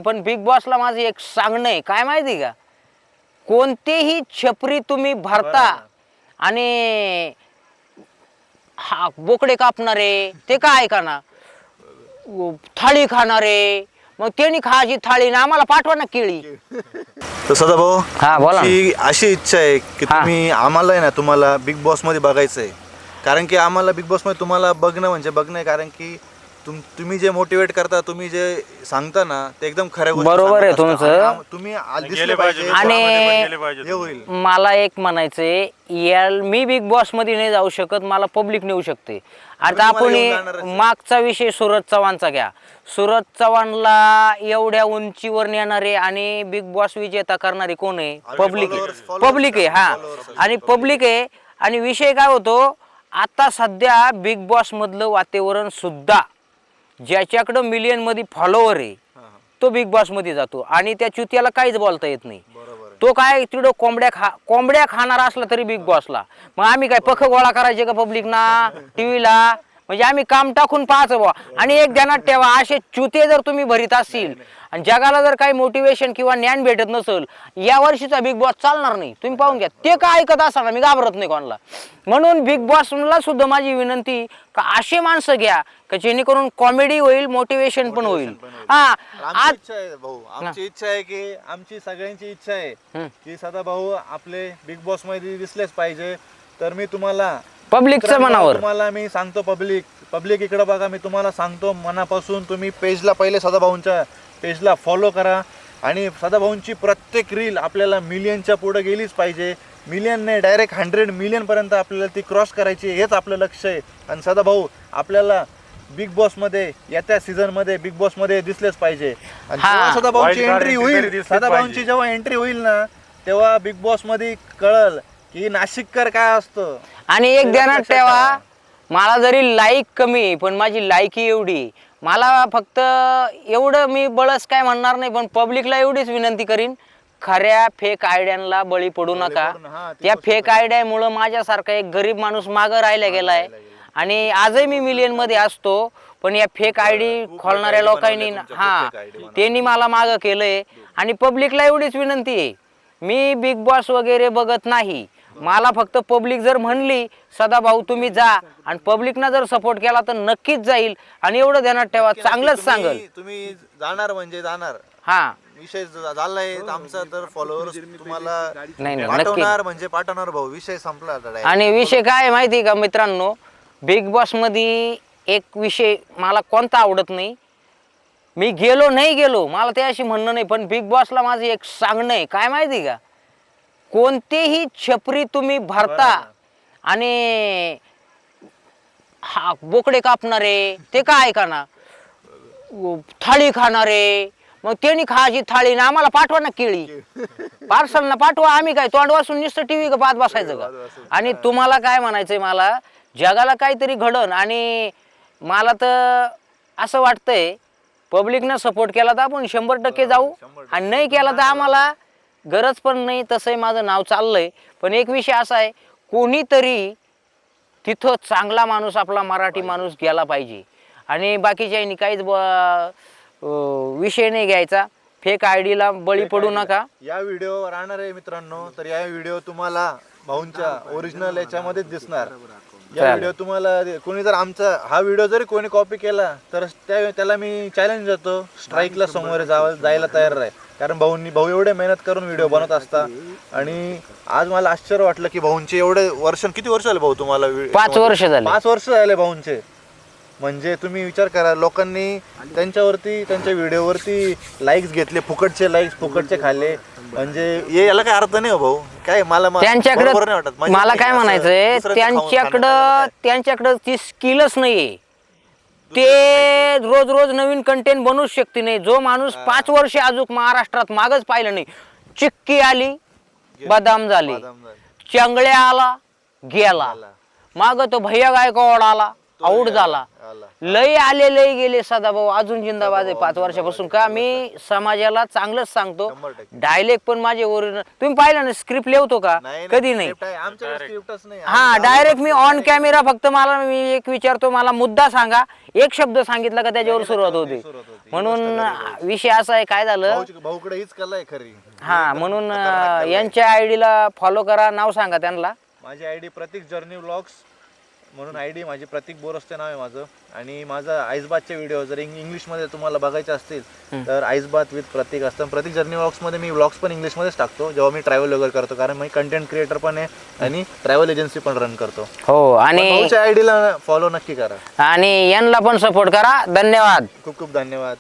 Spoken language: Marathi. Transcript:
पण बिग बॉसला माझं एक सांगणं आहे, काय माहिती का, कोणतेही छपरी तुम्ही भरता आणि हा बोकडे कापणारे ते काय ऐका ना, थाळी खाणारे, मग त्यांनी खायची थाळी ना आम्हाला पाठवा ना केळी. तर सदाभाऊ, हा बोला ना. अशी इच्छा आहे की हा. तुम्ही आम्हाला आहे ना, तुम्हाला बिग बॉस मध्ये बघायचं आहे. कारण की आम्हाला बिग बॉस मध्ये तुम्हाला बघणं म्हणजे बघणं आहे. कारण की तुम्ही जे मोटिवेट करता, तुम्ही जे सांगता ना, ते एकदम खऱ्या गोष्टी बरोबर आहे सांगत असता. तुमचं. आणि तुम्ही दिसले पाहिजे आणि हे होईल. मला एक म्हणायचंय, मी बिग बॉस मध्ये नाही जाऊ शकत, मला पब्लिक नेऊ शकते. आता तुम्हाला घेऊन जाणारच आपण आहे. मागचा विषय सूरज चव्हाणचा घ्या. सूरज चव्हाणला एवढ्या उंचीवर नेणारे आणि बिग बॉस विजेता करणारे कोण आहे? पब्लिक आहे. followers पब्लिक आहे, हा. आणि पब्लिक आहे. आणि विषय काय होतो, आता सध्या बिग बॉस मधलं वातावरण सुद्धा, ज्याच्याकडं मिलियन मध्ये फॉलोवर आहे तो बिग बॉस मध्ये जातो आणि त्या चुत्याला काहीच बोलता येत नाही. तो काय तिकडं कोंबड्या खाणारा असला तरी बिग बॉसला, मग आम्ही काय पख गोळा करायचे का पब्लिक ना टीव्हीला? म्हणजे आम्ही काम टाकून पाहायचं बुवा. आणि एक ध्यानात ठेवा, असे चुते जर तुम्ही भरीत असतील आणि जगाला जर काही मोटिवेशन किंवा ज्ञान भेटत नसेल, या वर्षीचा बिग बॉस चालणार नाही. तुम्ही पाहून घ्या, ते काय ऐकत असताना मी घाबरत नाही कोणाला. म्हणून बिग बॉसला सुद्धा माझी विनंती का असे माणसं घ्या का जेणेकरून कॉमेडी होईल, मोटिवेशन पण होईल. हा, आमची इच्छा आहे भाऊ, आमची इच्छा आहे की आमची सगळ्यांची इच्छा आहे की सदाभाऊ आपले बिग बॉस मध्ये दिसलेच पाहिजे. तर मी तुम्हाला पब्लिकच्या मनावर तुम्हाला मी सांगतो, पब्लिक इकडे बघा, मी तुम्हाला सांगतो मनापासून, तुम्ही पेजला पहिले सदाभाऊंच्या पेजला फॉलो करा. आणि सदाभाऊंची प्रत्येक रील आपल्याला मिलियनच्या पुढे गेलीच पाहिजे. मिलियन नाही, डायरेक्ट 100 मिलियन पर्यंत आपल्याला ती क्रॉस करायची, हेच आपलं लक्ष आहे. आणि सदाभाऊ आपल्याला बिग बॉस मध्ये, येत्या सीझन मध्ये बिग बॉस मध्ये दिसलेच पाहिजे. आणि जेव्हा सदाभाऊंची एंट्री होईल, सदाभाऊंची जेव्हा एंट्री होईल ना, तेव्हा बिग बॉस मध्ये कळल की नाशिककर काय असतं. आणि एक ध्यानात ठेवा, मला जरी लाईक कमी पण माझी लायकी एवढी, मला फक्त एवढं मी बळस काय म्हणणार नाही, पण पब्लिकला एवढीच विनंती करीन, खऱ्या फेक आयडियांना बळी पडू नका. त्या फेक आयडियामुळं माझ्यासारखा एक गरीब माणूस मागं राहिला गेलाय. आणि आजही मी मिलियन मध्ये असतो, पण या फेक आयडी खोलणाऱ्या लोकांनी त्यांनी मला मागं केलंय. आणि पब्लिकला एवढीच विनंती आहे, मी बिग बॉस वगैरे बघत नाही. मला फक्त पब्लिक जर म्हणली सदाभाऊ तुम्ही जा, आणि पब्लिकनं जर सपोर्ट केला तर नक्कीच जाईल. आणि एवढं ध्यानात ठेवा, चांगलंच सांगल. तुम्ही जाणार म्हणजे जाणार. हा, विषय झालाय आमचा, तर फॉलोअर्स तुम्हाला नाही पाठवणार म्हणजे पाठवणार भाऊ, विषय संपला. आणि विषय काय आहे माहिती का मित्रांनो, बिग बॉस मध्ये एक विषय मला कोणता आवडत नाही, मी गेलो नाही गेलो मला ते अशी म्हणणं नाही, पण बिग बॉसला माझं एक सांगणं आहे, काय माहिती का, कोणतेही छपरी तुम्ही भरता आणि हा बोकडे कापणारे ते काय ऐका ना, थाळी खाणारे, मग त्यांनी खायची थाळी ना आम्हाला पाठवा ना केळी. पार्सल ना पाठवा, आम्ही काय तोंड वासून नुसतं टीव्ही का पाहत बसायचं का? आणि तुम्हाला काय म्हणायचंय, मला जगाला काहीतरी घडन. आणि मला तर असं वाटतंय, पब्लिकनं सपोर्ट केला तर आपण 100% जाऊ, आणि नाही केला तर आम्हाला गरज पण नाही. तसंही माझं नाव चाललंय. पण एक विषय असा आहे, कोणीतरी तिथं चांगला माणूस, आपला मराठी माणूस गेला पाहिजे. आणि बाकीच्या काहीच विषय नाही घ्यायचा, फेक आयडीला बळी पडू नका. या व्हिडिओ राहणार आहे मित्रांनो, तर या व्हिडिओ तुम्हाला भाऊंच्या ओरिजिनल याच्यामध्येच दिसणार. या व्हिडिओ तुम्हाला कोणी जर आमचा हा व्हिडिओ जरी कोणी कॉपी केला तर त्याला मी चॅलेंज देतो, स्ट्राईकला समोर जायला तयार आहे. कारण भाऊ एवढे मेहनत करून व्हिडिओ बनवत असता. आणि आज मला आश्चर्य वाटलं की भाऊंचे एवढे वर्ष, किती वर्ष झाले भाऊ तुम्हाला? 5 वर्ष झाले. 5 वर्ष झाले भाऊंचे. म्हणजे तुम्ही विचार करा, लोकांनी त्यांच्यावरती, त्यांच्या व्हिडिओवरती लाईक्स घेतले, फुकटचे लाईक्स फुकटचे खाल्ले. म्हणजे याला काय अर्थ नाही हो भाऊ. काय त्यांच्याकडे मला काय म्हणायचंय, त्यांच्याकडं ती स्किलच नाहीये. ते रोज रोज नवीन कंटेंट बनवूच शकते नाही. जो माणूस 5 वर्ष अजून महाराष्ट्रात मागच पाहिलं नाही, चिक्की आली बदाम झाली, चंगळ्या आला गेला, माग तो भैया गायकवाड आला आऊट झाला. आला. लय आले लय गेले सदाभाऊ अजून जिंदाबाद आहे 5 वर्षापासून. का मी समाजाला चांगलंच सांगतो. 100%. डायलेक्ट पण माझे ओरिजिनल तुम्ही पाहिलं ना स्क्रिप्ट लिहतो का कधी नाही. script आहे. आमच्याकडे स्क्रिप्टच नाही. हा डायरेक्ट मी ऑन कॅमेरा फक्त मला मी एक विचारतो मला मुद्दा सांगा एक शब्द सांगितला का त्याच्यावर सुरुवात होते. सुरुवात होते. म्हणून विषय असा आहे काय झालं भाऊकडे हीच कला आहे खरी. हा म्हणून यांच्या आयडीला फॉलो करा. नाव सांगा त्यांना. माझी आयडी प्रतीक जर्नी व्लॉग्स म्हणून आयडी माझी प्रतीक बोरस्ते नाव आहे माझं. आणि माझं आईसबातचे व्हिडिओ जर इंग्लिशमध्ये तुम्हाला बघायचे असतील तर आईसबात विथ प्रतीक असतं. प्रतीक जर्नी व्लॉग्समध्ये मी व्लॉग्स पण इंग्लिशमध्येच टाकतो जेव्हा मी ट्रॅव्हल वगैरे करतो, कारण मी कंटेंट क्रिएटर पण आहे आणि ट्रॅव्हल एजन्सी पण रन करतो. हो आणि आयडीला फॉलो नक्की करा यांना पण सपोर्ट करा. धन्यवाद. खूप खूप धन्यवाद.